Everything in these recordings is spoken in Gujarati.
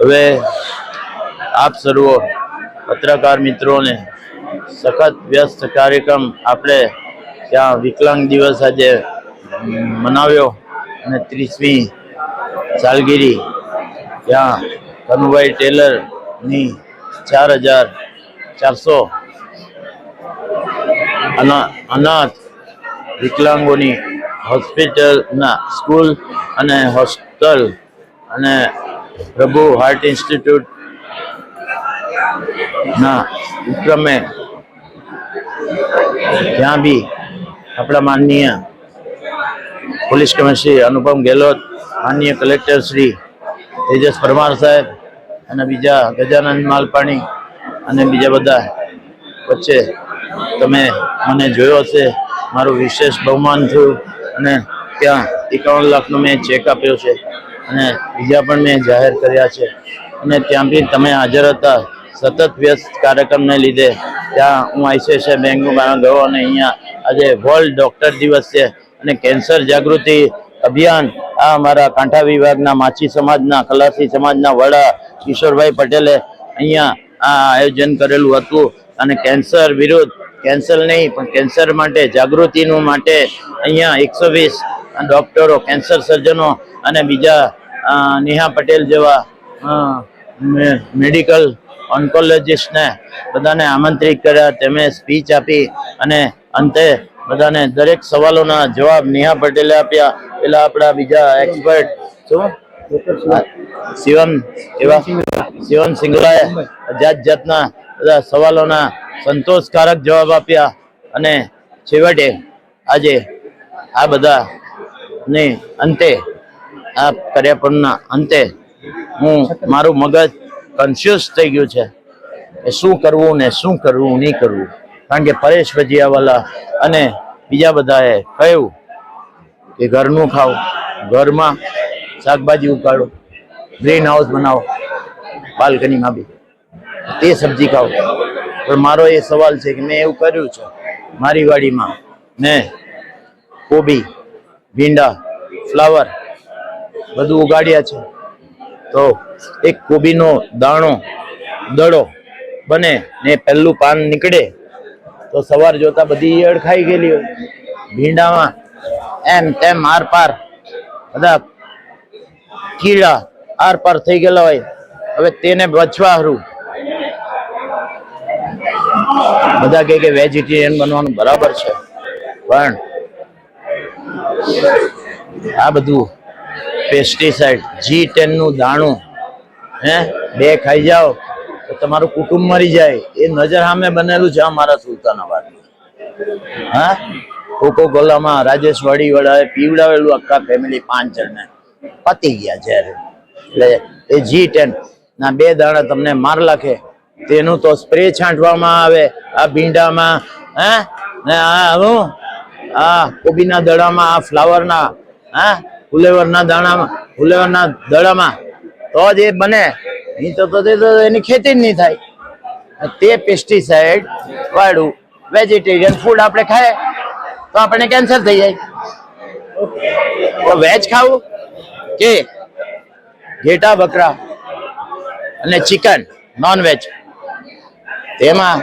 હવે આપ સર્વો પત્રકાર મિત્રોને સખત વ્યસ્ત કાર્યક્રમ આપણે ત્યાં વિકલાંગ દિવસ આજે મનાવ્યો અને 30મી સાલગીરી ત્યાં કનુભાઈ ટેલરની 4400 અનાથ વિકલાંગોની હોસ્પિટલના સ્કૂલ અને હોસ્ટેલ અને પ્રભુ હાર્ટ ઇન્સ્ટિટ્યૂટ ના ઉપક્રમે ત્યાં બી આપણા માનનીય પોલીસ કમિશનર શ્રી અનુપમ ગેહલોત, માનનીય કલેક્ટર શ્રી તેજસ પરમાર સાહેબ અને બીજા ગજાનંદ માલપાણી અને બીજા બધા વચ્ચે તમે મને જોયો હશે. મારું વિશેષ બહુમાન થયું અને ત્યાં 51 લાખનો મેં ચેક આપ્યો છે અને બીજા પણ મેં જાહેર કર્યા છે અને ત્યાં બી તમે હાજર હતા. સતત વ્યસ્ત કાર્યક્રમને લીધે ત્યાં હું આઈસીઆઈસીઆઈ બેંકમાં ગયો અને અહીંયા આજે વર્લ્ડ ડોક્ટર દિવસ છે અને કેન્સર જાગૃતિ અભિયાન આ અમારા કાંઠા વિભાગના માછી સમાજના ખલાસી સમાજના વડા કિશોરભાઈ પટેલે અહીંયા આ આયોજન કરેલું હતું અને કેન્સર વિરુદ્ધ, કેન્સર નહીં પણ કેન્સર માટે જાગૃતિનું માટે અહીંયા 120 ડોક્ટરો, કેન્સર સર્જનો અને બીજા નેહા પટેલ જેવા મેડિકલ ઓન્કોલોજીસ્ટને બધાને આમંત્રિત કર્યા. તેમણે સ્પીચ આપી અને અંતે બધાને દરેક સવાલોના જવાબ નેહા પટેલે આપ્યા. પેલા આપણા બીજા એક્સપર્ટ શું શિવમ સિંગલાએ જાતના બધા સવાલોના સંતોષકારક જવાબ આપ્યા અને છેવટે આજે આ બધા ને અંતે આ કાર્યક્રમના અંતે મારું મગજ કન્ફ્યુઝ થઈ ગયું છે કે શું કરવું ને શું કરવું નહીં કરવું. કારણ કે પરેશ ભજીયાવાલા અને બીજા બધાએ કહ્યું કે ઘરનું ખાઓ, ઘરમાં શાકભાજી ઉગાડો, ગ્રીન હાઉસ બનાવો, બાલ્કનીમાં બી તે સબ્જી ખાઓ. પણ મારો એ સવાલ છે કે મેં એવું કર્યું છે, મારી વાડીમાં મેં કોબી, ભીંડા, ફ્લાવર બધું ઉગાડ્યા છે. તો એક કોબીનો દડો બને ને પહેલું પાન નીકળે તો સવાર જોતા બધી ઈયળ ખાઈ ગયેલી હોય. ભીંડામાં એમ તેમ આર પાર બધા કીડા આર પાર થઈ ગયેલા હોય. હવે તેને બચવા હારું બધા કહે કે વેજીટેરિયન બનવાનું બરાબર છે, પણ આ બધું પેસ્ટિસાઇડ G10 નું દાણું 2 ખાઈ જાઓ તો તમારું કુટુંબ મરી જાય. એ નજર સામે બનેલું છે અમારા સુલતાનાબાદમાં. કોકો કોલામાં રાજેશ વાડી વાળાએ પીવડાવેલું આખા ફેમિલી 5 જણને પતી ગયા જ્યારે. એટલે એ G10 ના 2 દાણા તમને માર લાખે. તેનું તો સ્પ્રે છાંટવામાં આવે આ ભીંડામાં, ને આ કોબીના દડામાં, આ ફ્લાવરના, ફુલેવરના દાણામાં, ફુલેવરના દડામાં તો જ એ બને. નહીં તો એની ખેતી જ નહીં થાય. તે પેસ્ટિસાઇડ વાળું વેજીટેરિયન ફૂડ આપણે ખાઈએ તો આપણને કેન્સર થઈ જાય. તો વેજ ખાવું કે ઘેટા બકરા અને ચિકન નોન વેજ, તેમાં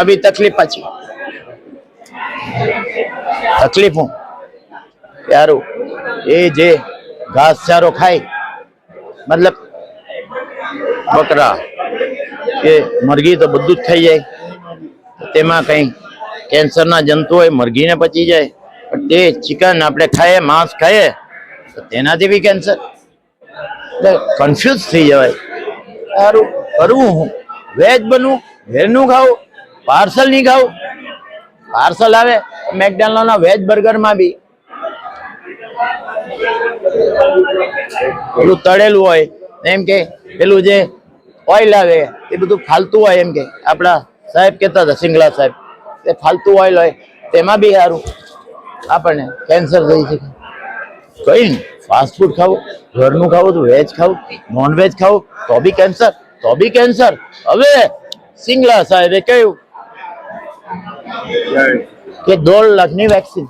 બી તકલીફ. પાછી તકલીફું યારું એ જે ઘાસચારો ખાય, મતલબ બકરા કે મરઘી તો બધું જ થઈ જાય. તેમાં કઈ કેન્સરના જંતુ હોય, મરઘીને પચી જાય. પણ તે ચિકન આપણે ખાઈએ, માંસ ખાઈએ તો તેનાથી બી કેન્સર. કન્ફ્યુઝ થઈ જવાય. સારું કરવું હું વેજ બનવું, ઘેરનું ખાવું, પાર્સલ નહીં ખાવું. પાર્સલ આવે મેકડોનાલ્ડના વેજ બર્ગરમાં બી પેલું તળેલું હોય, એમ કે પેલું જે ઓઇલ આવે એ બધું ફાલતું હોય. એમ કે આપણા સાહેબ કહેતા હતા, સિંગલા સાહેબ, તે ફાલતું ઓઇલ હોય તેમાં બી સારું આપણને કેન્સર થઈ શકે. કઈ નહીં, ફાસ્ટ ફૂડ ખાવું, ઘરનું ખાવું, તો વેજ ખાવું, નોન વેજ ખાવું તો બી કેન્સર, તો બી કેન્સર. હવે સિંગલા સાહેબે કહ્યું કે 1.5 લાખની વેક્સિન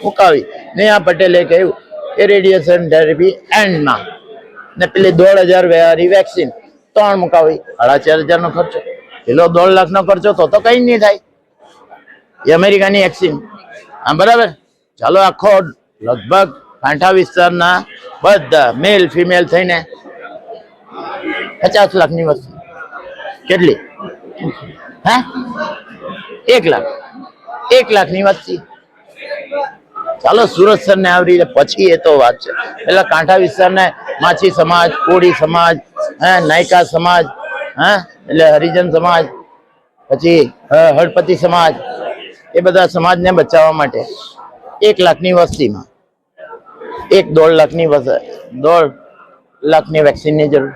મુકાવી. નેહા પટેલે કહ્યું કે રેડિયેશન થેરેપી એન્ડમાં ને પેલી 1,500 વાળી વેક્સિન 3 મુકાવી 4,500 નો ખર્ચો, પેલો 1.5 લાખ નો ખર્ચો તો કઈ નહીં થાય. એ અમેરિકાની વેક્સિન. હા બરાબર. ચાલો આખો લગભગ કાંઠા વિસ્તારના બધા મેલ ફિમેલ થઈને 50 લાખની વસ્તી. કેટલી? હા 1 લાખ. 1 લાખની વસ્તી. ચાલો સુરત સર ને આવરી પછી એ તો વાત છે. પેલા કાંઠા વિસ્તારને માછી સમાજ, કોળી સમાજ, નાયકા સમાજ, એટલે હરિજન સમાજ, પછી હળપતિ સમાજ, એ બધા સમાજને બચાવવા માટે 1 લાખની વસ્તીમાં 1.5 લાખની 1.5 લાખની વેક્સિનની જરૂર.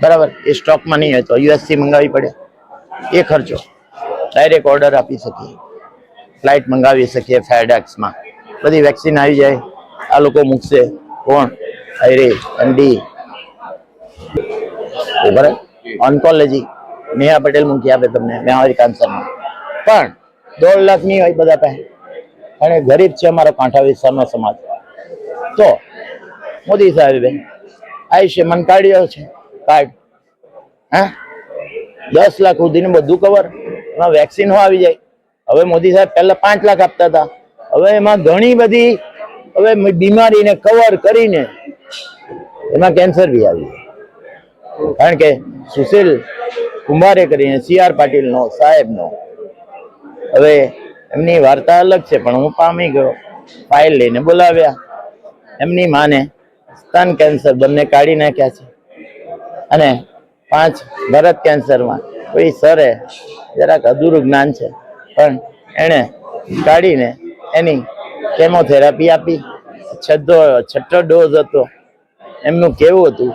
બરાબર. એ સ્ટોકમાં નહીં હોય તો યુએસ થી મંગાવી પડે. એ ખર્ચો ડાયરેક્ટ ઓર્ડર આપી શકીએ, ફ્લાઇટ મંગાવી શકીએ, ફેડેક્સમાં બધી વેક્સિન આવી જાય. આ લોકો મૂકશે કોણ? આયરે એમડી બરાબર. ઓન્કોલોજી નેહા પટેલ મૂકી આપે તમને મેહાવરી કેન્સરમાં. પણ 1.5 લાખ ની હોય બધા પાસે, અને ગરીબ છે અમારો કાંઠા વિસ્તારનો સમાજ. તો મોદી સાહેબે આયુષ્યમાન કાઢ્યો છે કાર્ડ. 10 લાખ સુધીનું બધું કવર. એમાં વેક્સિન આવી જાય. હવે મોદી સાહેબ પહેલા 5 લાખ આપતા હતા, હવે એમાં ઘણી બધી હવે બીમારીને કવર કરીને એમાં કેન્સર બી આવી જાય. કારણ કે સુશીલ કુંભારે કરીને CR પાટીલનો સાહેબનો, હવે એમની વાર્તા અલગ છે પણ હું પામી ગયો. ફાઇલ લઈને બોલાવ્યા. એમની માને સ્તન કેન્સર બંને કાઢી નાખ્યા છે, અને 5 ભરત કેન્સરમાં કોઈ સરે જરાક અધૂરું જ્ઞાન છે પણ એણે કાઢીને એની કેમોથેરાપી આપી. 6ઠ્ઠો ડોઝ હતો. એમનું કેવું હતું